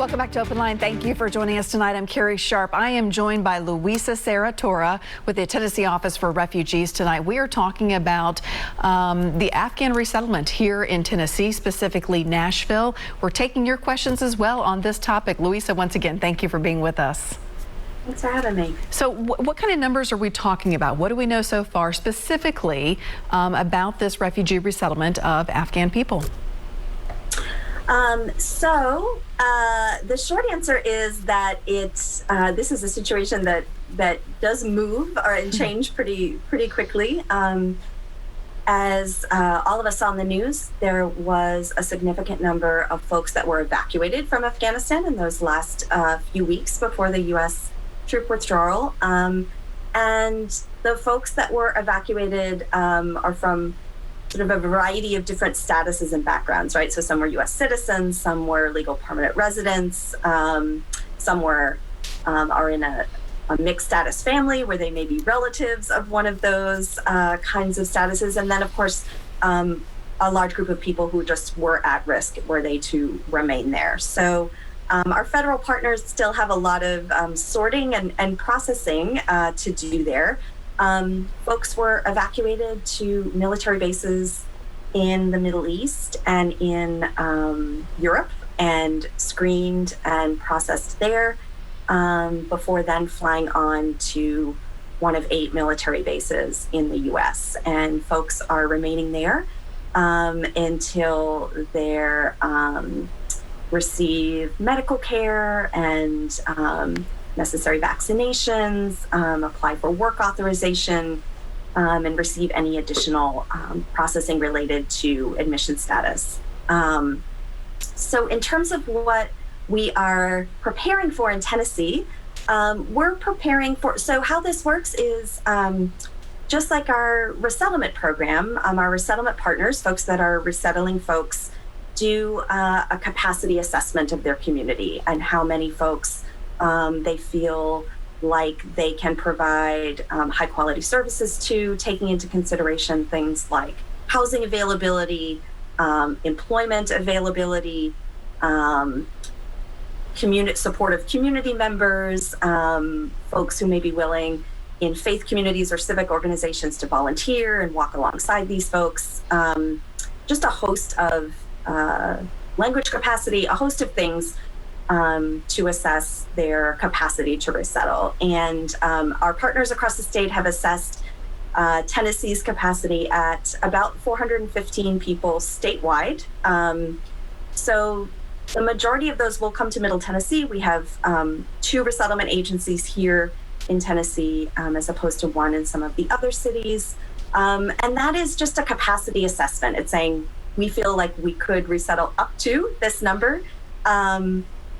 Welcome back to OpenLine. Thank you for joining us tonight. I'm Carrie Sharp. I am joined by Louisa Saratora with the Tennessee Office for Refugees tonight. We are talking about the Afghan resettlement here in Tennessee, specifically Nashville. We're taking your questions as well on this topic. Louisa, once again, thank you for being with us. Thanks for having me. So what kind of numbers are we talking about? What do we know so far specifically about this refugee resettlement of Afghan people? The short answer is that this is a situation that does move and change pretty quickly. As all of us saw in the news, there was a significant number of folks that were evacuated from Afghanistan in those last few weeks before the U.S. troop withdrawal. And the folks that were evacuated are from sort of a variety of different statuses and backgrounds, right? So some were U.S. citizens, some were legal permanent residents, some are in a mixed status family where they may be relatives of one of those kinds of statuses. And then, of course, a large group of people who just were at risk were they to remain there. So our federal partners still have a lot of sorting and processing to do there. Folks were evacuated to military bases in the Middle East and in Europe and screened and processed there before then flying on to one of 8 military bases in the U.S. And folks are remaining there until they're receive medical care and necessary vaccinations, apply for work authorization, and receive any additional processing related to admission status. So in terms of what we are preparing for in Tennessee, we're preparing for, so how this works is just like our resettlement program, our resettlement partners, folks that are resettling folks, do a capacity assessment of their community and how many folks they feel like they can provide high quality services to, taking into consideration things like housing availability, employment availability, supportive community members, folks who may be willing in faith communities or civic organizations to volunteer and walk alongside these folks, just a host of language capacity, a host of things to assess their capacity to resettle. And our partners across the state have assessed Tennessee's capacity at about 415 people statewide. So the majority of those will come to Middle Tennessee. We have 2 resettlement agencies here in Tennessee, as opposed to 1 in some of the other cities. And that is just a capacity assessment. It's saying we feel like we could resettle up to this number.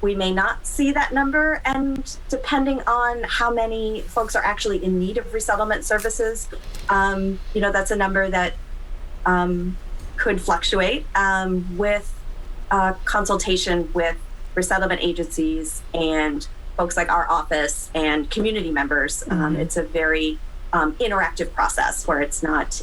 We may not see that number, and depending on how many folks are actually in need of resettlement services, that's a number that could fluctuate with consultation with resettlement agencies and folks like our office and community members. It's a very interactive process where it's not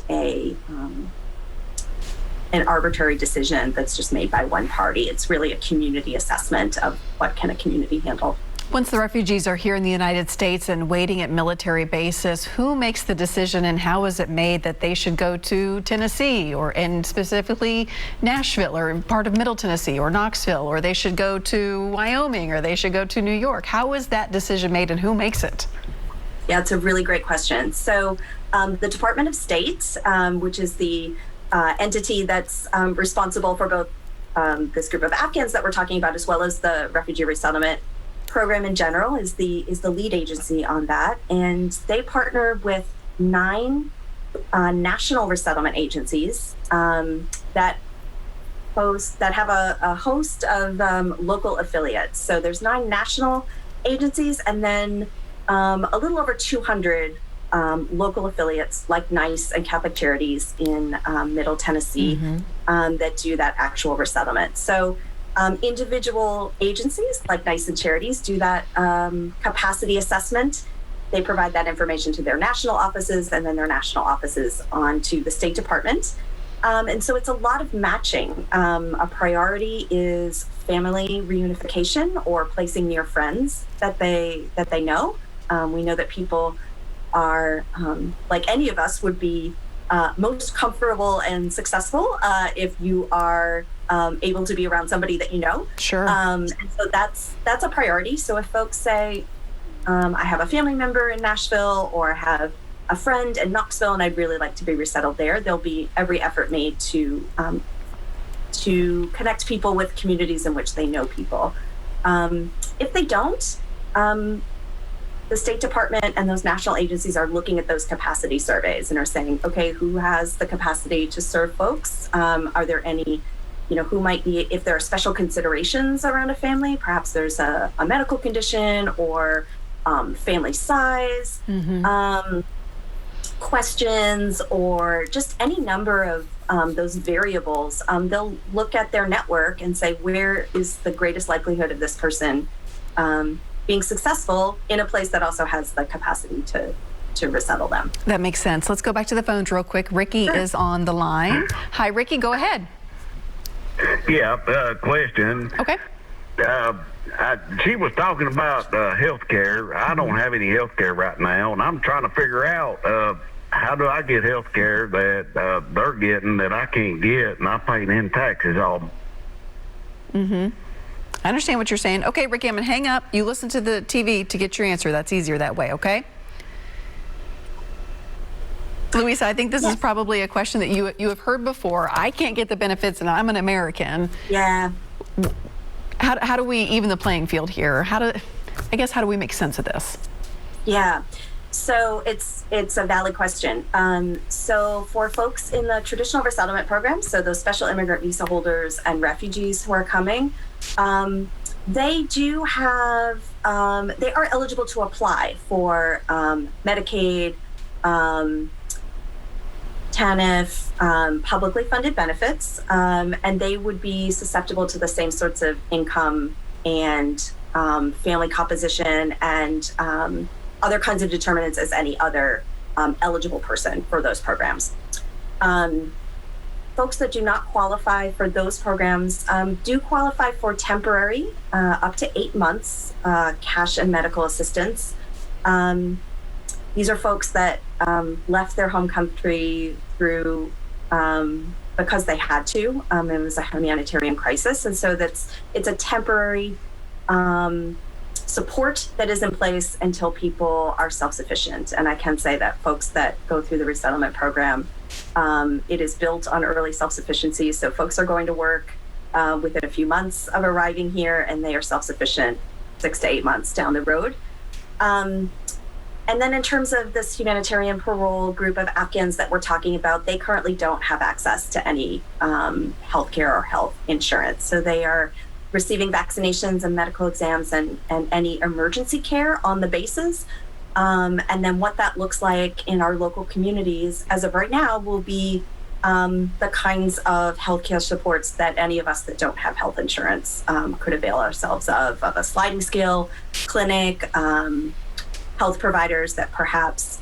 an arbitrary decision that's just made by one party. It's really a community assessment of what can a community handle. Once the refugees are here in the United States and waiting at military bases, who makes the decision and how is it made that they should go to Tennessee and specifically Nashville or part of Middle Tennessee or Knoxville, or they should go to Wyoming or they should go to New York? How is that decision made and who makes it? Yeah, it's a really great question. So the Department of State, which is the entity that's responsible for both this group of Afghans that we're talking about, as well as the refugee resettlement program in general, is the lead agency on that. And they partner with 9 national resettlement agencies that have a host of local affiliates. So there's 9 national agencies, and then a little over 200 local affiliates like NICE and Catholic Charities in Middle Tennessee that do that actual resettlement. So individual agencies like NICE and Charities do that capacity assessment. They provide that information to their national offices, and then their national offices on to the State Department. And so it's a lot of matching. A priority is family reunification or placing near friends that they know. We know that people are, like any of us, would be most comfortable and successful if you are able to be around somebody that you know. Sure. And so that's a priority. So if folks say, I have a family member in Nashville or I have a friend in Knoxville and I'd really like to be resettled there, there'll be every effort made to connect people with communities in which they know people. If they don't, the State Department and those national agencies are looking at those capacity surveys and are saying, okay, who has the capacity to serve folks? Are there any, who might be, if there are special considerations around a family, perhaps there's a medical condition or family size, questions, or just any number of those variables. They'll look at their network and say, where is the greatest likelihood of this person being successful in a place that also has the capacity to resettle them? That makes sense. Let's go back to the phones real quick. Ricky is on the line. Hi, Ricky, go ahead. Yeah, question. Okay. She was talking about health care. I don't have any health care right now, and I'm trying to figure out how do I get health care that they're getting that I can't get, and I pay in taxes all. I understand what you're saying. Okay, Ricky, I'm going to hang up. You listen to the TV to get your answer. That's easier that way, okay? Louisa, I think this is probably a question that you have heard before. I can't get the benefits, and I'm an American. Yeah. How do we even the playing field here? How do we make sense of this? Yeah. So it's a valid question. So for folks in the traditional resettlement program, so those special immigrant visa holders and refugees who are coming, they do have, they are eligible to apply for Medicaid, TANF, publicly funded benefits, and they would be susceptible to the same sorts of income and family composition and other kinds of determinants as any other eligible person for those programs. Folks that do not qualify for those programs do qualify for temporary, up to 8 months, cash and medical assistance. These are folks that left their home country through because they had to. It was a humanitarian crisis, and so it's a temporary support that is in place until people are self-sufficient. And I can say that folks that go through the resettlement program, it is built on early self-sufficiency. So folks are going to work within a few months of arriving here, and they are self-sufficient 6 to 8 months down the road. And then in terms of this humanitarian parole group of Afghans that we're talking about, they currently don't have access to any healthcare or health insurance. So they are receiving vaccinations and medical exams and any emergency care on the bases. And then what that looks like in our local communities as of right now will be the kinds of healthcare supports that any of us that don't have health insurance could avail ourselves of a sliding scale clinic, health providers that perhaps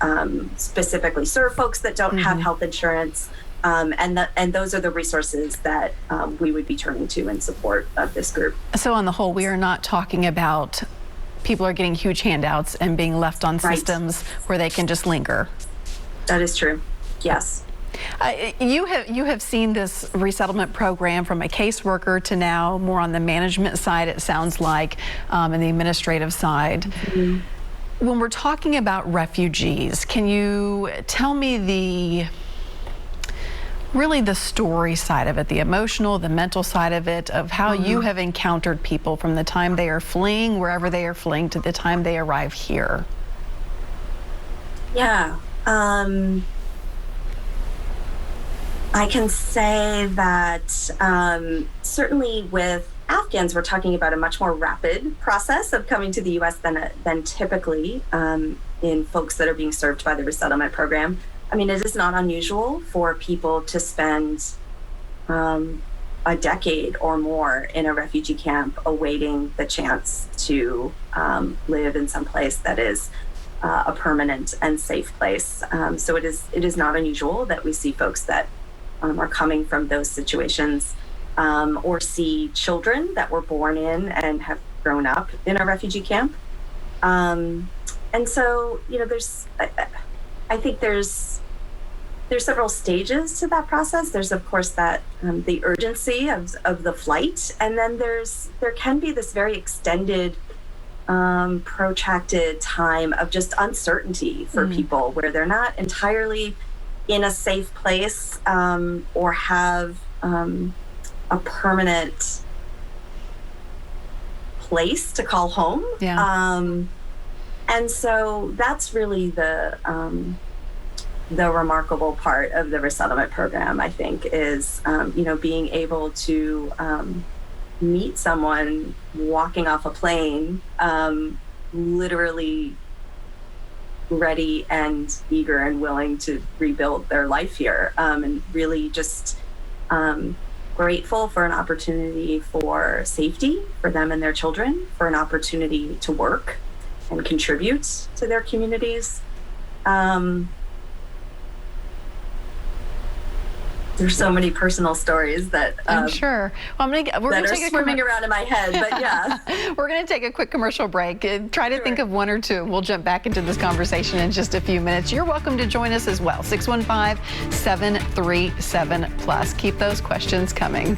specifically serve folks that don't have health insurance. And those are the resources that we would be turning to in support of this group. So on the whole, we are not talking about people are getting huge handouts and being left on systems where they can just linger. That is true. Yes. You have seen this resettlement program from a caseworker to now more on the management side, it sounds like, and the administrative side. When we're talking about refugees, can you tell me really the story side of it, the emotional, the mental side of it, of how you have encountered people from the time they are fleeing, wherever they are fleeing, to the time they arrive here? Yeah. I can say that certainly with Afghans, we're talking about a much more rapid process of coming to the U.S. than typically in folks that are being served by the resettlement program. I mean, it is not unusual for people to spend a decade or more in a refugee camp awaiting the chance to live in some place that is a permanent and safe place. So it is not unusual that we see folks that are coming from those situations, or see children that were born in and have grown up in a refugee camp. And so, I think there's several stages to that process. There's, of course, that the urgency of the flight, and then there can be this very extended, protracted time of just uncertainty for people, where they're not entirely in a safe place, or have a permanent place to call home. Yeah. And so that's really the remarkable part of the resettlement program, I think, is being able to meet someone walking off a plane, literally ready and eager and willing to rebuild their life here, and really just grateful for an opportunity for safety for them and their children, for an opportunity to work and contribute to their communities. There's so many personal stories that I'm sure. Well, we're that are swimming around in my head, but yeah. We're going to take a quick commercial break. Try to think of one or two. We'll jump back into this conversation in just a few minutes. You're welcome to join us as well. 615-737-PLUS. Keep those questions coming.